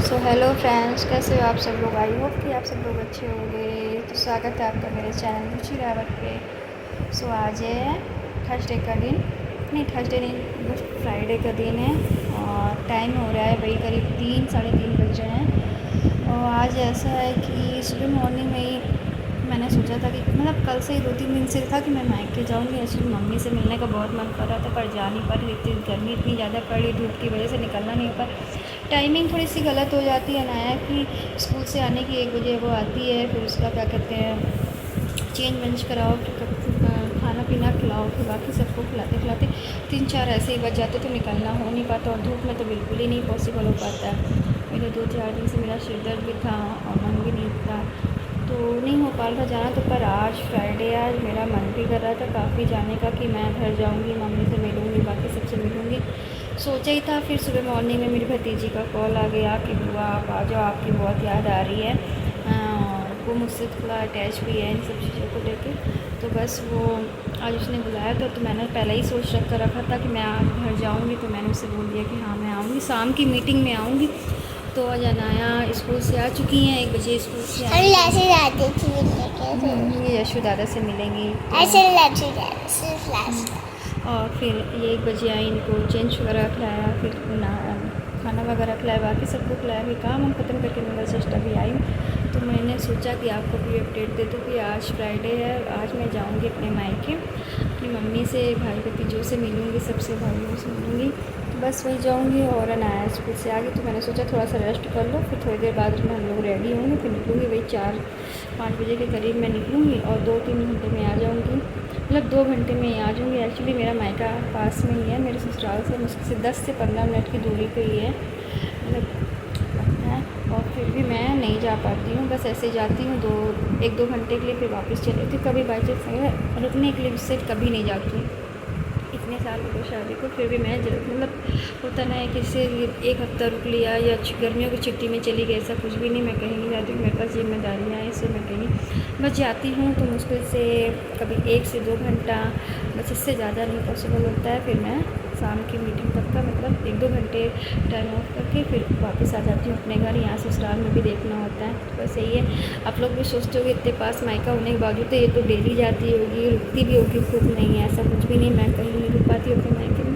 So hello friends, कैसे हो आप सब लोग। आई होप कि आप सब लोग अच्छे होंगे। तो स्वागत है आपका मेरे चैनल रुचि रावत पे। सो आज है थर्सडे का दिन, नहीं थर्सडे नहीं, बस फ्राइडे का दिन है और टाइम हो रहा है वही करीब 3 साढ़े 3 बज रहे हैं। और आज ऐसा है कि सुबह मॉर्निंग में ही मैंने सोचा था कि मतलब कल से ही 2-3 दिन से था कि मैं मायके जाऊँगी। एक्चुअली मम्मी से मिलने का बहुत मन कर रहा था पर जा नहीं पा रही थी, गर्मी इतनी ज़्यादा पड़ रही, धूप की वजह से निकलना नहीं हो पा। टाइमिंग थोड़ी सी गलत हो जाती है अनाया की, स्कूल से आने की 1 बजे वो आती है, फिर उसका क्या कहते हैं चेंज वेंज कराओ, फिर खाना पीना खिलाओ, फिर बाकी सबको खिलाते खिलाते 3-4 ऐसे ही बज जाते तो निकलना हो नहीं पाता। और धूप में तो बिल्कुल ही नहीं पॉसिबल हो पाता है। मेरे 2-4 दिन से मेरा सिर दर्द भी था और मन भी नहीं था तो नहीं हो पा रहा था जाना। तो पर आज फ्राइडे, आज मेरा मन भी कर रहा था काफ़ी जाने का कि मैं घर जाऊंगी, मम्मी से मिलूंगी, बाकी सबसे मिलूंगी, सोचा ही था। फिर सुबह मॉर्निंग में मेरी भतीजी का कॉल आ गया कि बुआ आप आ जाओ, आपकी बहुत याद आ रही है। वो मुझसे थोड़ा अटैच भी है इन सब चीज़ों को लेके। तो बस वो आज उसने बुलाया तो मैंने पहले ही सोच रखा था कि मैं आज घर जाऊंगी। तो मैंने उससे बोल दिया कि हाँ मैं आऊँगी, शाम की मीटिंग में आऊँगी। तो आज अनाया स्कूल से आ चुकी हैं, 1 बजे स्कूल से आई ये यशु दादा से मिलेंगी और फिर ये 1 बजे आई, इनको चेंज वगैरह खिलाया, फिर खाना वगैरह खिलाया, बाकी सबको खिलाया। फिर काम हम ख़त्म करके मैं जस्ट अभी आई हूँ। तो मैंने सोचा कि आपको भी अपडेट दे दूँ कि आज फ्राइडे है, आज मैं जाऊँगी अपने मायके, अपनी मम्मी से, भाई भतीजों से मिलूँगी, सबसे भाइयों से मिलूँगी। तो बस वही जाऊँगी। और अनाया स्कूल से आ गई तो मैंने सोचा थोड़ा सा रेस्ट कर लो, फिर थोड़ी देर बाद में हम लोग रेडी होंगे, फिर निकलूँगी। वही 4-5 बजे के करीब मैं निकलूँगी और 2-3 घंटे में आ जाऊँगी, मतलब 2 घंटे में ही आ जाऊँगी। एक्चुअली मेरा मायका पास में ही है, मेरे ससुराल से मुश्किल से 10 से 15 मिनट की दूरी पे ही है, मतलब है। और फिर भी मैं नहीं जा पाती हूँ, बस ऐसे जाती हूँ 1-2 घंटे के लिए, फिर वापस चली जाती हूँ। कभी बाई चांस रुकने के लिए सिर्फ कभी नहीं जाती हूँ इतने साल हो गए शादी को। फिर भी मैं मतलब होता ना है कि सिर्फ 1 हफ़्ता रुक लिया या गर्मियों की छुट्टी में चली गई, ऐसा कुछ भी नहीं। मैं कहीं नहीं जाती हूँ, मेरे पास जिम्मेदारियाँ हैं, इससे मैं कहीं बस जाती हूँ तो मुश्किल से कभी 1 से 2 घंटा, बस इससे ज़्यादा नहीं पॉसिबल होता है। फिर मैं शाम की मीटिंग तक का मतलब 1-2 घंटे टाइम ऑफ करके फिर वापस आ जाती हूँ अपने घर। यहाँ ससुराल में भी देखना होता है, तो बस यही है। आप लोग भी सोचते हो कि इतने पास मायका होने के बावजूद तो ये तो डेली जाती होगी, रुकती भी होगी खूब, नहीं है ऐसा कुछ भी नहीं। मैं कहीं नहीं रुक पाती हूँ अपने मायके में,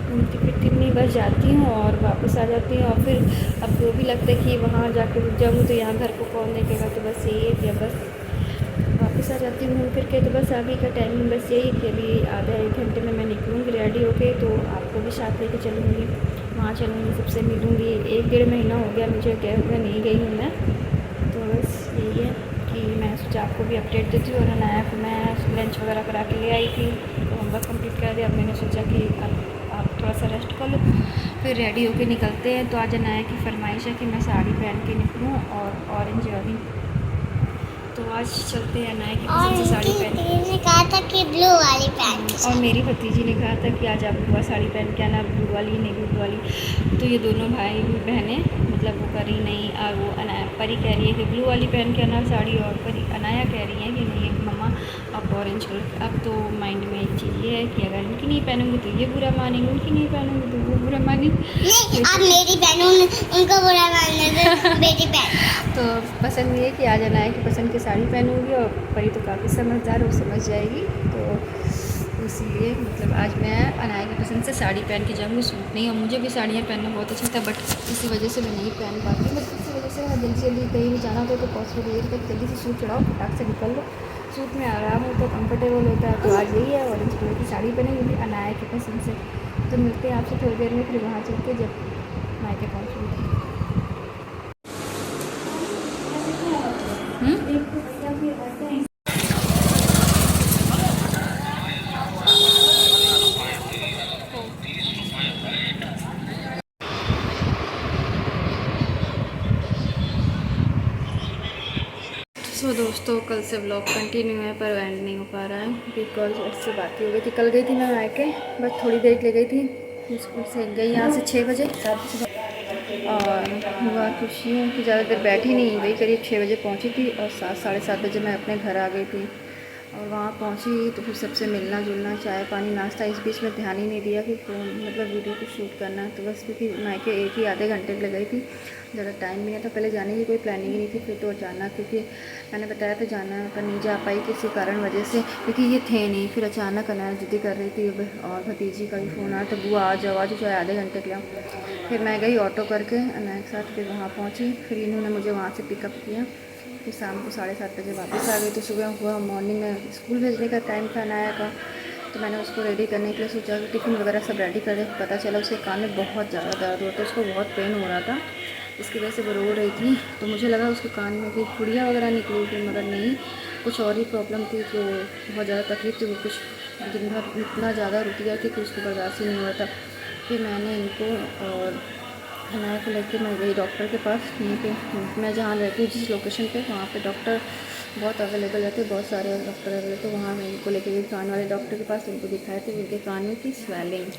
घूमती फिरती नहीं, बस जाती हूँ और वापस आ जाती हूँ। और फिर अब वो भी लगता है कि वहाँ जाकर रुक जाऊँगी तो यहाँ घर को कौन देखेगा। तो बस यही है कि अब बस वापस आ जाती हूँ घूम फिर के। तो बस अभी का टाइमिंग बस यही कि अभी आधा 1 घंटे में मैं निकलूँगी रेडी होके, तो आपको भी साथ लेके चलूँगी, वहाँ चलूँगी, सबसे मिलूँगी। 1-1.5 महीना हो गया मुझे गए हुए, नहीं गई हूँ मैं। तो बस यही है कि मैं सोचा आपको भी अपडेट देती हूँ। और अनाया को मैं लंच वगैरह करा के ले आई थी तो होमवर्क कंप्लीट कर दिया। अब मैंने सोचा कि अब आप थोड़ा सा रेस्ट कर लो, फिर रेडी होके निकलते हैं। तो आज अनाया की फरमाइश है कि मैं साड़ी पहन के निकलूँ और ऑरेंज वाली। तो आज चलते हैं अनाया की पसंद से साड़ी पहन। ने कहा था कि ब्लू वाली पहन के और मेरी भतीजी ने कहा था कि आज आप बुआ साड़ी पहन के आना, ब्लू वाली नेवी ब्लू वाली। तो ये दोनों भाई बहनें मतलब वो करी नहीं, और वो अनाया परी कह रही है कि ब्लू वाली पहन के आना साड़ी, और परी अनाया कह रही है कि नहीं मम्मा आप ऑरेंज कलर। अब तो माइंड में एक चीज़ ये है कि अगर इनकी नहीं पहनूंगी तो ये बुरा मानेंगे, उनकी नहीं पहनूंगी तो वो बुरा मानेंगे। नहीं, आप मेरी पहनो, उनको बुरा मानने दो, बेटी पहन। तो पसंद ये है कि आज अनाया की पसंद की साड़ी पहनूंगी और परी तो काफ़ी समझदार, वो समझ जाएगी। तो इसलिए मतलब आज मैं अनाया की पसंद से साड़ी पहन के जाऊँगी, सूट नहीं। और मुझे भी साड़ियाँ पहनना बहुत अच्छा था, बट इसी वजह से मैं नहीं पहन पाती। बट इसी वजह से मैं जल्दी जल्दी कहीं भी जाना होता है तो पॉसिबल ये तक जल्दी से सूट चढ़ाओ, फटाक से निकल लो। सूट में आराम होता है, कंफर्टेबल होता है। तो आज यही है, ऑरेंज कलर की साड़ी पहनेंगी अनाया की पसंद से। तो मिलते हैं आपसे थोड़ी देर में, फिर वहाँ चल के जब मायके पहुँचूँगी। सो दोस्तों, कल से व्लॉग कंटिन्यू है पर एंड नहीं हो पा रहा है बिकॉज ऐसी बात हो गई थी। कल गई थी मैं मायके, बस थोड़ी देर के लिए गई थी, स्कूल से गई यहाँ से 6 बजे, और हुआ कुछ यूँ कि ज़्यादा देर बैठी नहीं, वही करीब 6 बजे पहुँची थी और 7 साढ़े 7 बजे मैं अपने घर आ गई थी। और वहाँ पहुँची तो फिर सबसे मिलना जुलना, चाय पानी नाश्ता, इस बीच में ध्यान ही नहीं दिया कि फ़ोन मतलब वीडियो को शूट करना है। तो बस क्योंकि मायके एक ही आधे घंटे की लगाई थी, ज़्यादा टाइम नहीं था। पहले जाने की कोई प्लानिंग ही नहीं थी, फिर तो अचानक, क्योंकि मैंने बताया था जाना है पर नहीं जा पाई किसी कारण वजह से, क्योंकि ये थे नहीं। फिर अचानक अनाया जिद्दी कर रही थी और भतीजी का भी फ़ोन आया, तो बुआ आ जाओ चाहे आधे घंटे के लिए। फिर मैं गई ऑटो करके अनाया के साथ, फिर वहाँ पहुँची। फिर इन्होंने मुझे वहाँ से पिकअप किया, फिर शाम को 7:30 बजे वापस आ गई। तो सुबह हुआ मॉर्निंग में स्कूल भेजने का टाइम था अनाया का, तो मैंने उसको रेडी करने के लिए सोचा कि टिफ़िन वगैरह सब रेडी कर दे। पता चला उसके कान में बहुत ज़्यादा दर्द होता है, उसको बहुत पेन हो रहा था, इसकी वजह से वो रो रही थी। तो मुझे लगा उसके कान में कोई फुड़िया वगैरह निकली थी, मगर नहीं, कुछ और ही प्रॉब्लम थी। तो बहुत ज़्यादा तकलीफ थी, वो कुछ दिन भर इतना ज़्यादा रुक गया कि उसको बर्दाश्त ही नहीं हुआ था। फिर मैंने इनको और अनाया को लेकर मैं गई डॉक्टर के पास। यहीं पे मैं जहाँ रहती हूँ जिस लोकेशन पे, वहाँ पे डॉक्टर बहुत अवेलेबल रहते, बहुत सारे डॉक्टर अवेलेबल। तो वहाँ मैं इनको लेके गई कान वाले डॉक्टर के पास, उनको दिखाए थे। इनके कान में थी स्वेलिंग,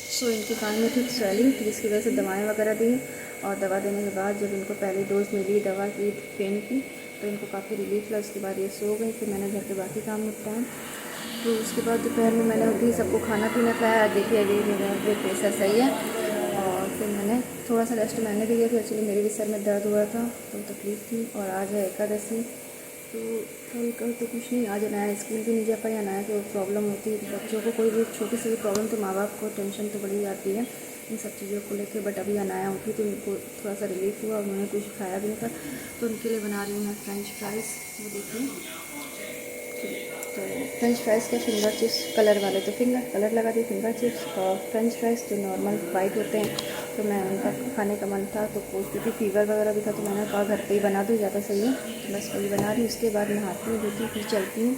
सो इनके कान में थी स्वेलिंग, जिसकी वजह से दवाएं वगैरह दी। और दवा देने के बाद जब इनको पहली डोज मिली दवा की पेन की, तो इनको काफ़ी रिलीफ लगा। उसके बाद ये सो गई। फिर मैंने घर के बाकी काम निपटाए। तो उसके बाद दोपहर में मैंने उठी, सबको खाना पीना खिलाया। देखिए अभी मेरा ब्लड प्रेशर सही है। और फिर मैंने थोड़ा सा रेस्ट मैंने भी किया, फिर एक्चुअली मेरे भी सर में दर्द हुआ था, तो तकलीफ़ थी। और आज है एकादशी, तो कल तो कुछ नहीं। आज अनाया स्कूल भी नहीं जा पाई। अनाया को प्रॉब्लम होती है बच्चों को, कोई भी छोटी सी भी प्रॉब्लम तो माँ बाप को टेंशन तो बढ़ी जाती है इन सब चीज़ों को लेकर। बट अभी अनाया उठी तो उनको थोड़ा सा रिलीफ हुआ। उन्होंने कुछ खाया भी नहीं था, तो उनके लिए बना रही हूँ मैं फ्रेंच फ्राइज़। वो देखिए, तो फ्रेंच फ्राइज़ के फिंगर चिप्स कलर वाले, तो फिंगर कलर लगा दी फिंगर चिप्स। और फ्रेंच फ्राइज़ जो नॉर्मल वाइट होते हैं, तो मैं उनका खाने का मन था, तो क्योंकि फीवर वगैरह भी था, तो मैंने कहा घर पे ही बना दूँ, ज़्यादा सही है। तो बस वही बना रही। उसके बाद नहाती हूँ, धोती, फिर चलती हूँ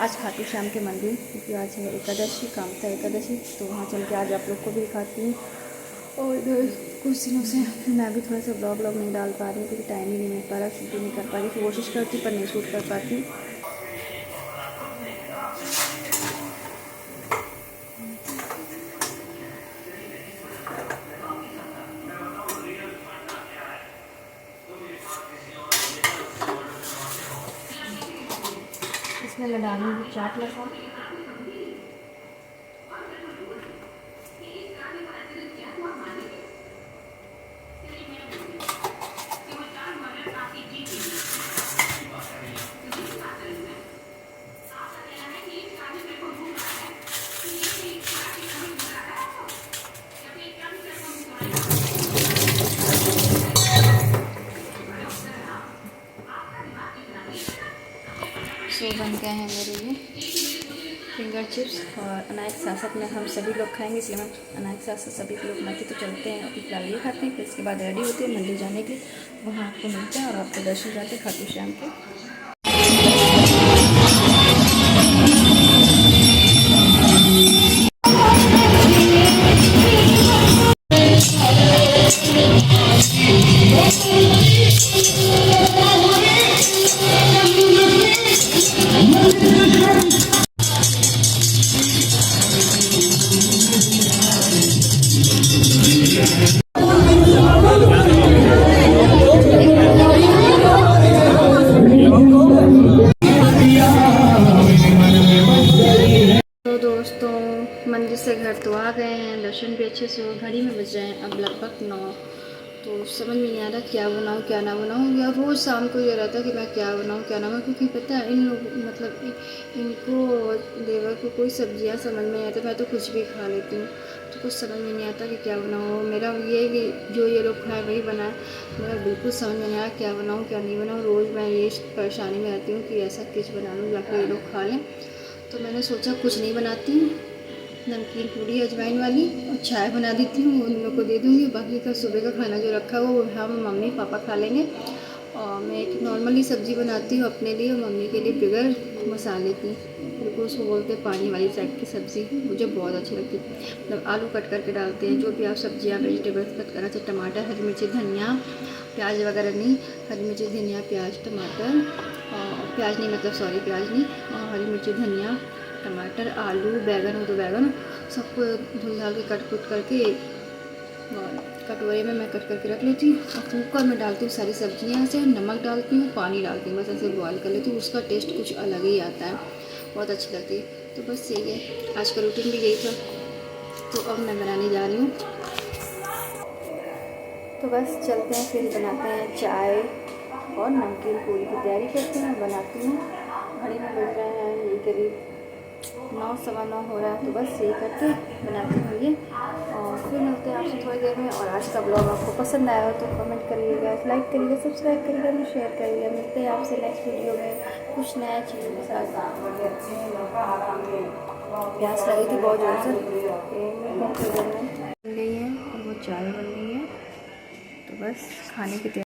आज खाटू श्याम के मंदिर, क्योंकि आज है एकादशी, कामता एकादशी। तो वहाँ चल के आज आप लोग को भी दिखाती हूँ। और कुछ दिनों से मैं भी थोड़ा सा ब्लॉग नहीं डाल पा रही हूँ, क्योंकि टाइम ही नहीं मिल पा रहा, शूटिंग नहीं कर पा रही। कोशिश करती पर नहीं शूट कर पाती। इसमें मैं डालूँगी चाट मसाला। सो बन गए हैं मेरे ये फिंगर चिप्स। और अनाया के साथ साथ में हम सभी लोग खाएंगे, इसलिए मैं अनाया के साथ साथ सभी लोग बनाती। तो चलते हैं, अभी फिलहाल ये खाते हैं, फिर इसके बाद रेडी होते हैं मंदिर जाने के। वहाँ आपको मिलते हैं और आपको दर्शन जाते हैं खाटू श्याम के। तो दोस्तों मंदिर से घर तो आ गए हैं, दर्शन भी अच्छे से हो। घड़ी में बज रहे हैं अब लगभग 9। तो समझ में नहीं आ रहा क्या बनाऊँ क्या ना बनाऊँ। या रोज़ शाम को ये रहता है कि मैं क्या बनाऊँ क्या ना बनाऊँ, क्योंकि पता है इन लोग मतलब इनको देवर को कोई सब्जियां समझ में नहीं आती। मैं तो कुछ भी खा लेती हूँ, तो कुछ समझ में नहीं आता कि क्या बनाऊँ। मेरा ये कि जो ये लोग खाए वही बनाए, मेरा बिल्कुल समझ में नहीं आया क्या बनाऊँ क्या नहीं बनाऊँ। रोज़ मैं ये परेशानी में रहती हूँ कि ऐसा कुछ बना लूँ जाकर ये लोग खा लें। तो मैंने सोचा कुछ नहीं बनाती हूँ, नमकीन पूड़ी अजवाइन वाली और चाय बना देती हूँ, उन लोग को दे दूँगी। बाकी का सुबह का खाना जो रखा हुआ वो हम मम्मी पापा खा लेंगे। और मैं एक नॉर्मली सब्ज़ी बनाती हूँ अपने लिए और मम्मी के लिए बगैर मसाले की, बिल्कुल उसको बोलते हैं पानी वाली टाइप की सब्ज़ी, मुझे बहुत अच्छी लगती है। मतलब आलू कट करके डालते हैं, जो भी आप सब्जियाँ वेजिटेबल्स कट करना चाहिए, टमाटर हरी मिर्ची धनिया प्याज वगैरह नहीं, हरी मिर्ची धनिया प्याज टमाटर और प्याज नहीं मतलब सॉरी प्याज नहीं, और हरी मिर्ची धनिया टमाटर आलू बैगन हो तो बैगन, सबको धुल धाल के कट कुट करके और कटोरे में मैं कट करके रख लेती हूँ और कुकर में डालती हूँ सारी सब्जियाँ से, नमक डालती हूँ, पानी डालती हूँ, बस ऐसे बॉईल कर लेती हूँ। उसका टेस्ट कुछ अलग ही आता है, बहुत अच्छी लगती है। तो बस यही है, आज का रूटीन भी यही था। तो अब मैं बनाने जा रही हूँ। तो बस चलते हैं, फिर बनाते हैं चाय और नमकीन पूरी की तैयारी करते हैं, बनाती हूँ। घड़ी में बज रहे हैं ये करीब 9 सवा 9 हो रहा है। तो बस यही करके बनाती हूँ ये, और फिर मिलते हैं आपसे थोड़ी देर में। और आज का ब्लॉग आपको पसंद आया हो तो कमेंट करिएगा, लाइक करिएगा, सब्सक्राइब करिएगा, शेयर करिएगा। मिलते हैं आपसे नेक्स्ट वीडियो में कुछ नया चीज़ों के साथ। प्यास लगी थी बहुत ज़ोर से, तो बन गई है और वो चाय बन गई है। तो बस खाने की